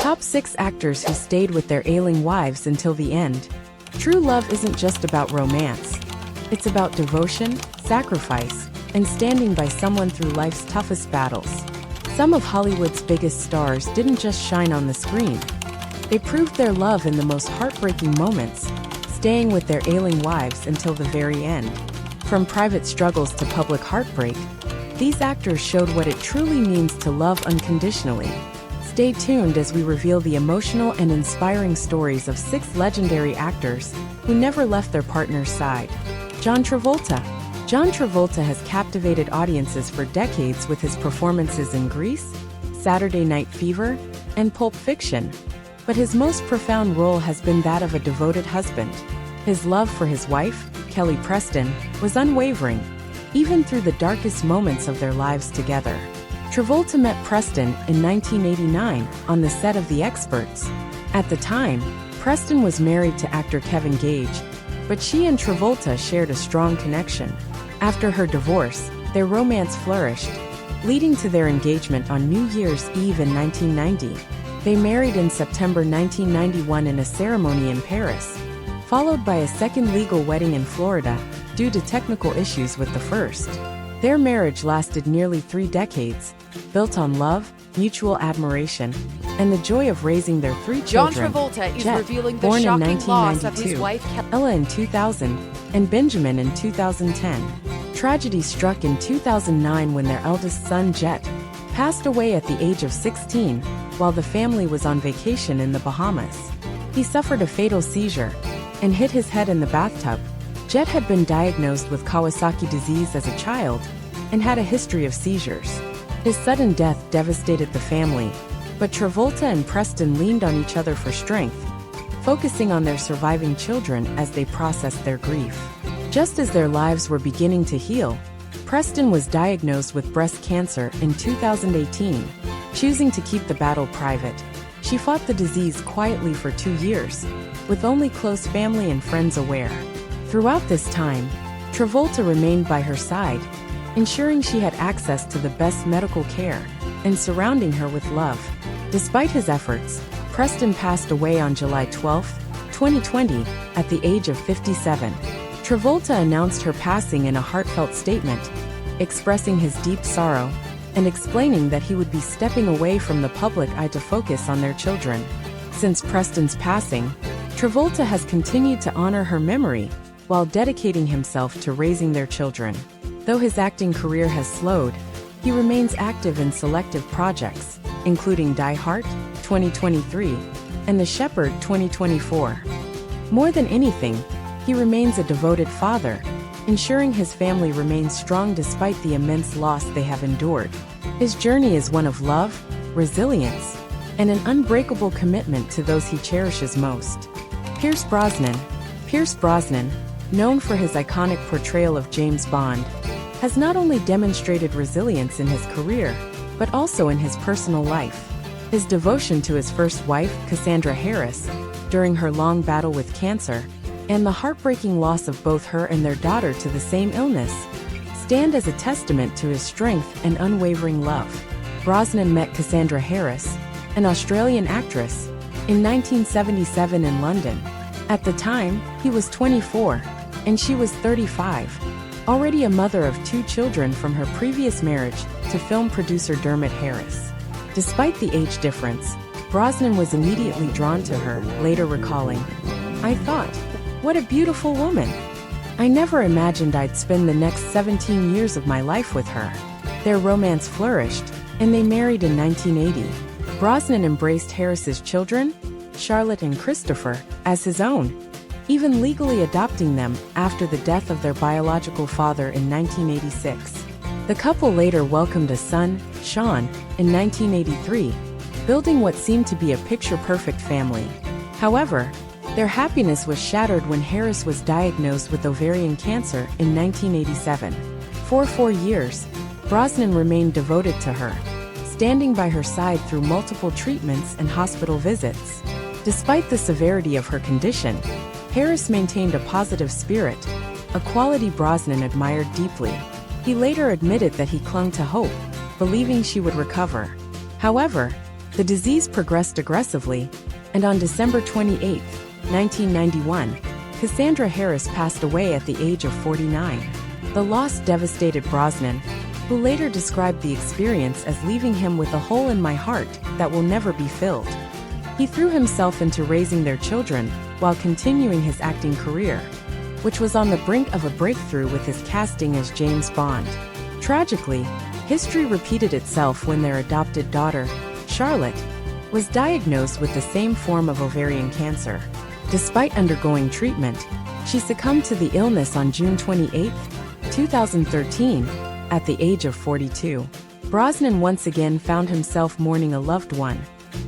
Top 6 actors who stayed with their ailing wives until the end. True love isn't just about romance. It's about devotion, sacrifice, and standing by someone through life's toughest battles. Some of Hollywood's biggest stars didn't just shine on the screen. They proved their love in the most heartbreaking moments, staying with their ailing wives until the very end. From private struggles to public heartbreak, these actors showed what it truly means to love unconditionally. Stay tuned as we reveal the emotional and inspiring stories of 6 legendary actors who never left their partner's side. John Travolta. John Travolta has captivated audiences for decades with his performances in Grease, Saturday Night Fever, and Pulp Fiction. But his most profound role has been that of a devoted husband. His love for his wife, Kelly Preston, was unwavering, even through the darkest moments of their lives together. Travolta met Preston in 1989 on the set of The Experts. At the time, Preston was married to actor Kevin Gage, but she and Travolta shared a strong connection. After her divorce, their romance flourished, leading to their engagement on New Year's Eve in 1990. They married in September 1991 in a ceremony in Paris, followed by a second legal wedding in Florida due to technical issues with the first. Their marriage lasted nearly 3 decades, built on love, mutual admiration, and the joy of raising their 3 children. John Travolta is Jet, revealing the born in shocking loss of 1992, his wife Ella in 2000, and Benjamin in 2010. Tragedy struck in 2009 when their eldest son, Jet, passed away at the age of 16 while the family was on vacation in the Bahamas. He suffered a fatal seizure and hit his head in the bathtub. Jet had been diagnosed with Kawasaki disease as a child and had a history of seizures. His sudden death devastated the family, but Travolta and Preston leaned on each other for strength, focusing on their surviving children as they processed their grief. Just as their lives were beginning to heal, Preston was diagnosed with breast cancer in 2018. Choosing to keep the battle private, she fought the disease quietly for 2 years, with only close family and friends aware. Throughout this time, Travolta remained by her side, ensuring she had access to the best medical care and surrounding her with love. Despite his efforts, Preston passed away on July 12, 2020, at the age of 57. Travolta announced her passing in a heartfelt statement, expressing his deep sorrow and explaining that he would be stepping away from the public eye to focus on their children. Since Preston's passing, Travolta has continued to honor her memory while dedicating himself to raising their children. Though his acting career has slowed, he remains active in selective projects, including Die Hard 2023 and The Shepherd 2024. More than anything, he remains a devoted father, ensuring his family remains strong despite the immense loss they have endured. His journey is one of love, resilience, and an unbreakable commitment to those he cherishes most. Pierce Brosnan. Pierce Brosnan, known for his iconic portrayal of James Bond, has not only demonstrated resilience in his career, but also in his personal life. His devotion to his first wife, Cassandra Harris, during her long battle with cancer, and the heartbreaking loss of both her and their daughter to the same illness, stand as a testament to his strength and unwavering love. Brosnan met Cassandra Harris, an Australian actress, in 1977 in London. At the time, he was 24, and she was 35, already a mother of 2 children from her previous marriage to film producer Dermot Harris. Despite the age difference, Brosnan was immediately drawn to her, later recalling, "I thought, what a beautiful woman. I never imagined I'd spend the next 17 years of my life with her." Their romance flourished, and they married in 1980. Brosnan embraced Harris's children, Charlotte and Christopher, as his own, even legally adopting them after the death of their biological father in 1986. The couple later welcomed a son, Sean, in 1983, building what seemed to be a picture-perfect family. However, their happiness was shattered when Harris was diagnosed with ovarian cancer in 1987. For 4 years, Brosnan remained devoted to her, standing by her side through multiple treatments and hospital visits. Despite the severity of her condition, Harris maintained a positive spirit, a quality Brosnan admired deeply. He later admitted that he clung to hope, believing she would recover. However, The disease progressed aggressively, and on December 28, 1991, Cassandra Harris passed away at the age of 49. The loss devastated Brosnan, who later described the experience as leaving him with a hole in my heart that will never be filled. He threw himself into raising their children while continuing his acting career, which was on the brink of a breakthrough with his casting as James Bond. Tragically, history repeated itself when their adopted daughter, Charlotte, was diagnosed with the same form of ovarian cancer. Despite undergoing treatment, she succumbed to the illness on June 28, 2013, at the age of 42. Brosnan once again found himself mourning a loved one,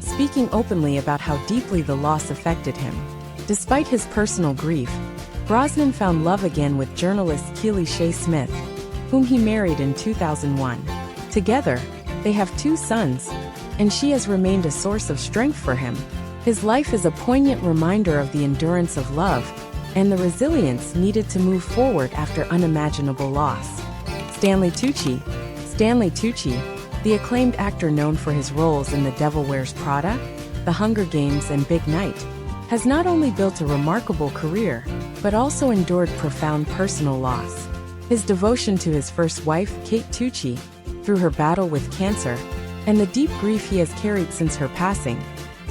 speaking openly about how deeply the loss affected him. Despite his personal grief, Brosnan found love again with journalist Keely Shea Smith, whom he married in 2001. Together, they have 2 sons, and she has remained a source of strength for him. His life is a poignant reminder of the endurance of love and the resilience needed to move forward after unimaginable loss. Stanley Tucci. Stanley Tucci, the acclaimed actor known for his roles in The Devil Wears Prada, The Hunger Games and Big Night, has not only built a remarkable career, but also endured profound personal loss. His devotion to his first wife, Kate Tucci, through her battle with cancer, and the deep grief he has carried since her passing,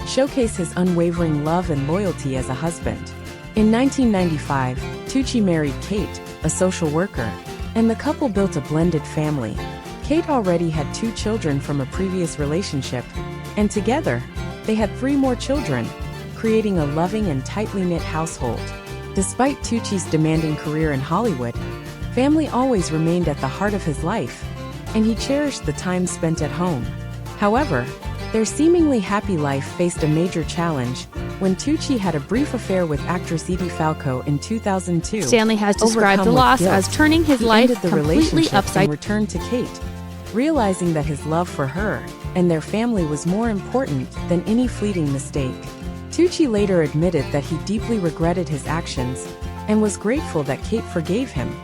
showcase his unwavering love and loyalty as a husband. In 1995, Tucci married Kate, a social worker, and the couple built a blended family. Kate already had 2 children from a previous relationship, and together, they had 3 more children, creating a loving and tightly knit household. Despite Tucci's demanding career in Hollywood, family always remained at the heart of his life, and he cherished the time spent at home. However, their seemingly happy life faced a major challenge when Tucci had a brief affair with actress Edie Falco in 2002. Stanley has described the loss as turning his life completely upside and returned to Kate, realizing that his love for her and their family was more important than any fleeting mistake. Tucci later admitted that he deeply regretted his actions and was grateful that Kate forgave him,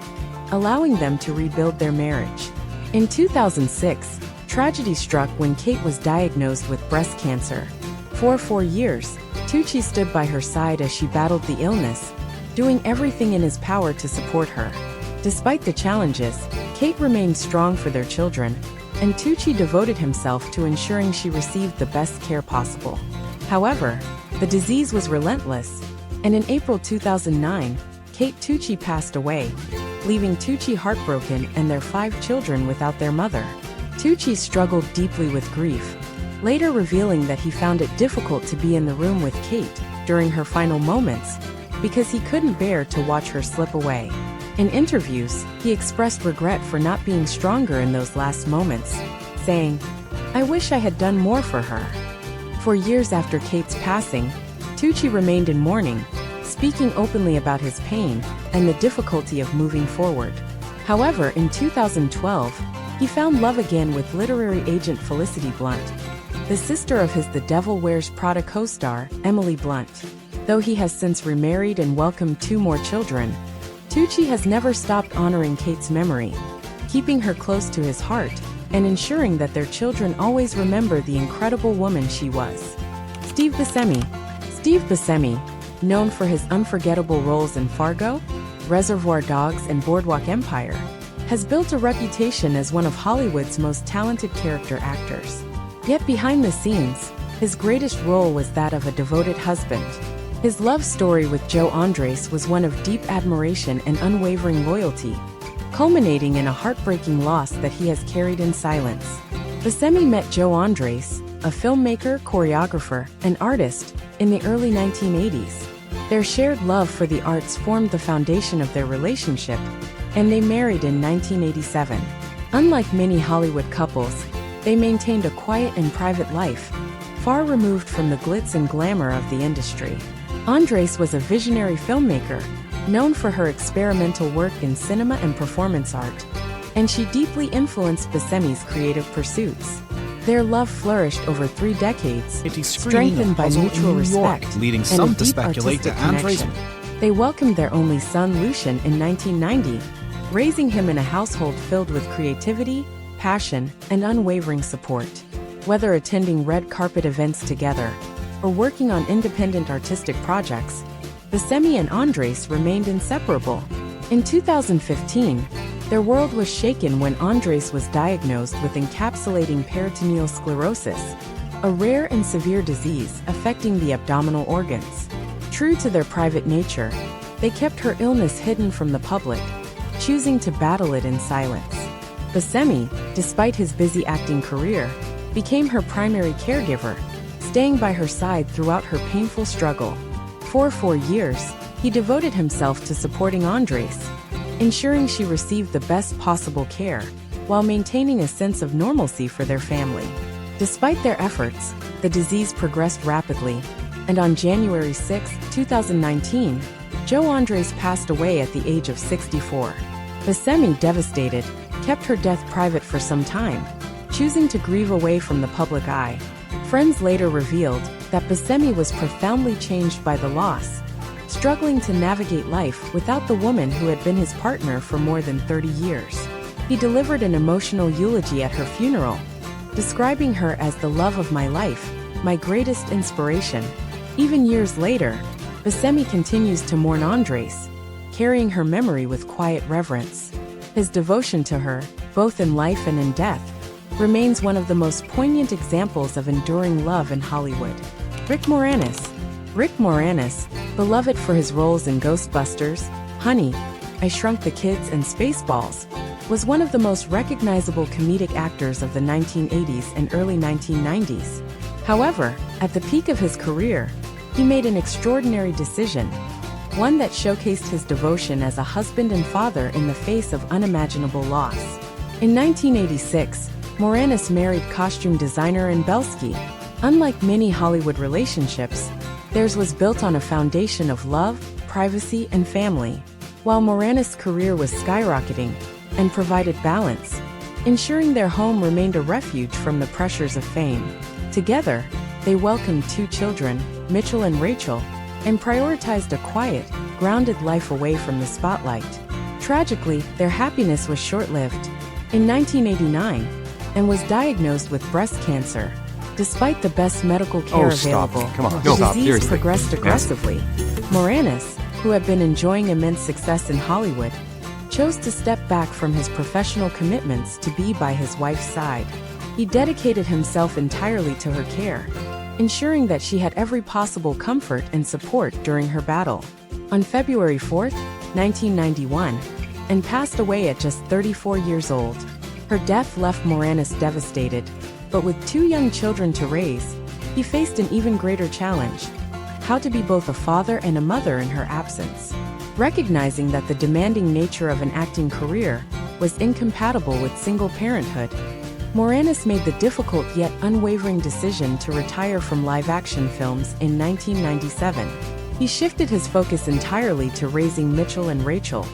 allowing them to rebuild their marriage. In 2006, tragedy struck when Kate was diagnosed with breast cancer. For 4 years, Tucci stood by her side as she battled the illness, doing everything in his power to support her. Despite the challenges, Kate remained strong for their children, and Tucci devoted himself to ensuring she received the best care possible. However, the disease was relentless, and in April 2009, Kate Tucci passed away, leaving Tucci heartbroken and their 5 children without their mother. Tucci struggled deeply with grief, later revealing that he found it difficult to be in the room with Kate during her final moments because he couldn't bear to watch her slip away. In interviews, he expressed regret for not being stronger in those last moments, saying, "I wish I had done more for her." For years after Kate's passing, Tucci remained in mourning, speaking openly about his pain and the difficulty of moving forward. However, in 2012, he found love again with literary agent Felicity Blunt, the sister of his The Devil Wears Prada co-star, Emily Blunt. Though he has since remarried and welcomed 2 more children, Tucci has never stopped honoring Kate's memory, keeping her close to his heart, and ensuring that their children always remember the incredible woman she was. Steve Buscemi. Steve Buscemi, known for his unforgettable roles in Fargo, Reservoir Dogs and Boardwalk Empire, has built a reputation as one of Hollywood's most talented character actors. Yet behind the scenes, his greatest role was that of a devoted husband. His love story with Joe Andres was one of deep admiration and unwavering loyalty, culminating in a heartbreaking loss that he has carried in silence. Buscemi met Joe Andres, a filmmaker, choreographer, and artist, in the early 1980s. Their shared love for the arts formed the foundation of their relationship, and they married in 1987. Unlike many Hollywood couples, they maintained a quiet and private life, far removed from the glitz and glamour of the industry. Andres was a visionary filmmaker, known for her experimental work in cinema and performance art, and she deeply influenced Buscemi's creative pursuits. Their love flourished over 3 decades, strengthened by mutual respect leading and some a to deep speculate artistic that Andres connection. They welcomed their only son Lucian in 1990, raising him in a household filled with creativity, passion, and unwavering support. Whether attending red carpet events together or working on independent artistic projects, Buscemi and Andres remained inseparable. In 2015, their world was shaken when Andres was diagnosed with encapsulating peritoneal sclerosis, a rare and severe disease affecting the abdominal organs. True to their private nature, they kept her illness hidden from the public, choosing to battle it in silence. Buscemi, despite his busy acting career, became her primary caregiver, staying by her side throughout her painful struggle. For 4 years, he devoted himself to supporting Andres, ensuring she received the best possible care, while maintaining a sense of normalcy for their family. Despite their efforts, the disease progressed rapidly, and on January 6, 2019, Joe Andres passed away at the age of 64. Buscemi, devastated, kept her death private for some time, choosing to grieve away from the public eye. Friends later revealed that Buscemi was profoundly changed by the loss, struggling to navigate life without the woman who had been his partner for more than 30 years. He delivered an emotional eulogy at her funeral, describing her as the love of my life, my greatest inspiration. Even years later, Buscemi continues to mourn Andres, carrying her memory with quiet reverence. His devotion to her, both in life and in death, remains one of the most poignant examples of enduring love in Hollywood. Rick Moranis. Rick Moranis, beloved for his roles in Ghostbusters, Honey, I Shrunk the Kids and Spaceballs, was one of the most recognizable comedic actors of the 1980s and early 1990s. However, at the peak of his career, he made an extraordinary decision, one that showcased his devotion as a husband and father in the face of unimaginable loss. In 1986, Moranis married costume designer Ann Belsky. Unlike many Hollywood relationships, theirs was built on a foundation of love, privacy, and family. While Moranis' career was skyrocketing and provided balance, ensuring their home remained a refuge from the pressures of fame. Together, they welcomed 2 children, Mitchell and Rachel, and prioritized a quiet, grounded life away from the spotlight. Tragically, their happiness was short-lived. In 1989, Ann was diagnosed with breast cancer. Despite the best medical care available, the disease progressed aggressively. Moranis, who had been enjoying immense success in Hollywood, chose to step back from his professional commitments to be by his wife's side. He dedicated himself entirely to her care, ensuring that she had every possible comfort and support during her battle. On February 4, 1991, Ann passed away at just 34 years old. Her death left Moranis devastated, but with 2 young children to raise, he faced an even greater challenge: how to be both a father and a mother in her absence. Recognizing that the demanding nature of an acting career was incompatible with single parenthood, Moranis made the difficult yet unwavering decision to retire from live-action films in 1997. He shifted his focus entirely to raising Mitchell and Rachel,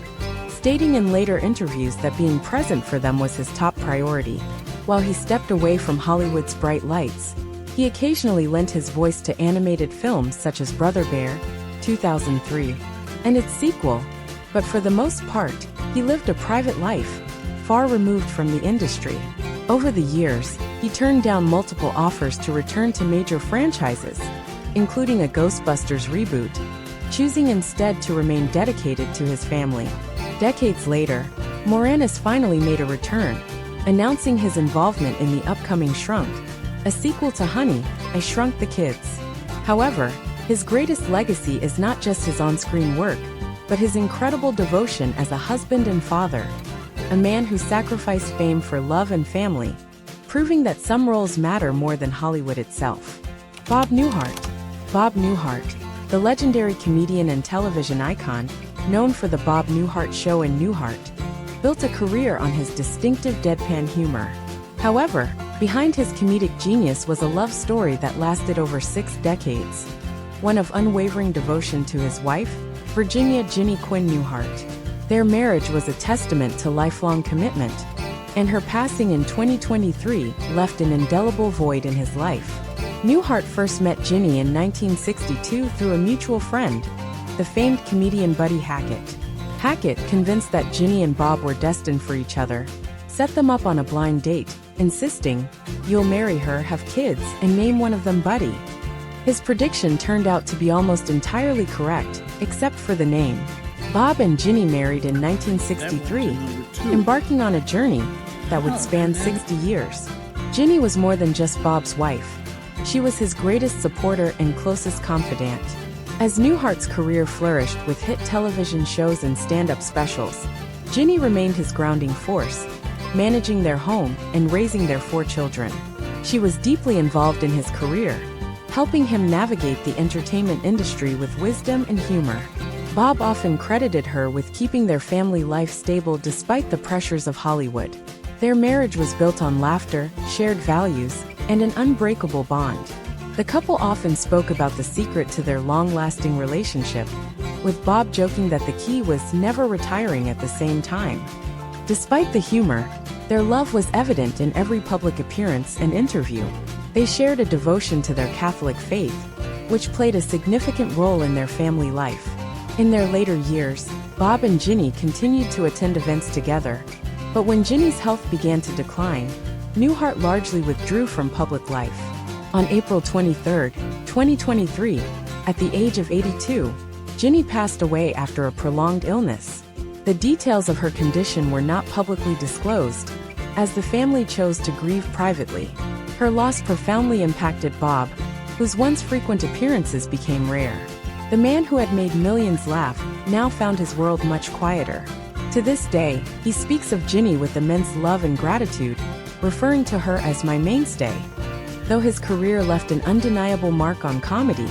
stating in later interviews that being present for them was his top priority. While he stepped away from Hollywood's bright lights, he occasionally lent his voice to animated films such as Brother Bear, 2003, and its sequel, but for the most part, he lived a private life, far removed from the industry. Over the years, he turned down multiple offers to return to major franchises, including a Ghostbusters reboot, choosing instead to remain dedicated to his family. Decades later, Moranis finally made a return, announcing his involvement in the upcoming Shrunk, a sequel to Honey, I Shrunk the Kids. However, his greatest legacy is not just his on-screen work, but his incredible devotion as a husband and father, a man who sacrificed fame for love and family, proving that some roles matter more than Hollywood itself. Bob Newhart. Bob Newhart, the legendary comedian and television icon, known for The Bob Newhart Show and Newhart, built a career on his distinctive deadpan humor. However, behind his comedic genius was a love story that lasted over 6 decades, one of unwavering devotion to his wife, Virginia Ginny Quinn Newhart. Their marriage was a testament to lifelong commitment, and her passing in 2023 left an indelible void in his life. Newhart first met Ginny in 1962 through a mutual friend, the famed comedian Buddy Hackett. Hackett, convinced that Ginny and Bob were destined for each other, set them up on a blind date, insisting, "You'll marry her, have kids, and name one of them Buddy." His prediction turned out to be almost entirely correct, except for the name. Bob and Ginny married in 1963, embarking on a journey that would span 60 years. Ginny was more than just Bob's wife. She was his greatest supporter and closest confidant. As Newhart's career flourished with hit television shows and stand-up specials, Ginny remained his grounding force, managing their home and raising their 4 children. She was deeply involved in his career, helping him navigate the entertainment industry with wisdom and humor. Bob often credited her with keeping their family life stable despite the pressures of Hollywood. Their marriage was built on laughter, shared values, and an unbreakable bond. The couple often spoke about the secret to their long-lasting relationship, with Bob joking that the key was never retiring at the same time. Despite the humor, their love was evident in every public appearance and interview. They shared a devotion to their Catholic faith, which played a significant role in their family life. In their later years, Bob and Ginny continued to attend events together, but when Ginny's health began to decline, Newhart largely withdrew from public life. On April 23, 2023, at the age of 82, Ginny passed away after a prolonged illness. The details of her condition were not publicly disclosed, as the family chose to grieve privately. Her loss profoundly impacted Bob, whose once frequent appearances became rare. The man who had made millions laugh now found his world much quieter. To this day, he speaks of Ginny with immense love and gratitude, referring to her as "my mainstay." Though his career left an undeniable mark on comedy,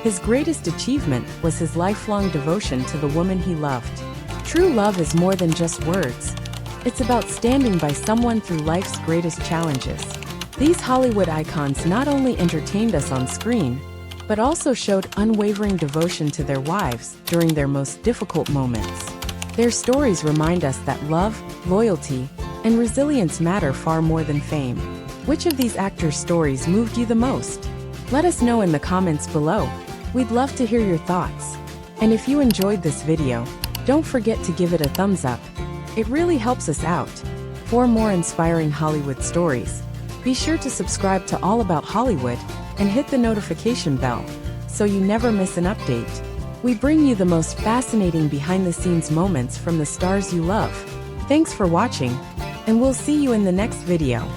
his greatest achievement was his lifelong devotion to the woman he loved. True love is more than just words. It's about standing by someone through life's greatest challenges. These Hollywood icons not only entertained us on screen, but also showed unwavering devotion to their wives during their most difficult moments. Their stories remind us that love, loyalty, and resilience matter far more than fame. Which of these actors' stories moved you the most? Let us know in the comments below. We'd love to hear your thoughts. And if you enjoyed this video, don't forget to give it a thumbs up. It really helps us out. For more inspiring Hollywood stories, be sure to subscribe to All About Hollywood and hit the notification bell so you never miss an update. We bring you the most fascinating behind-the-scenes moments from the stars you love. Thanks for watching, and we'll see you in the next video.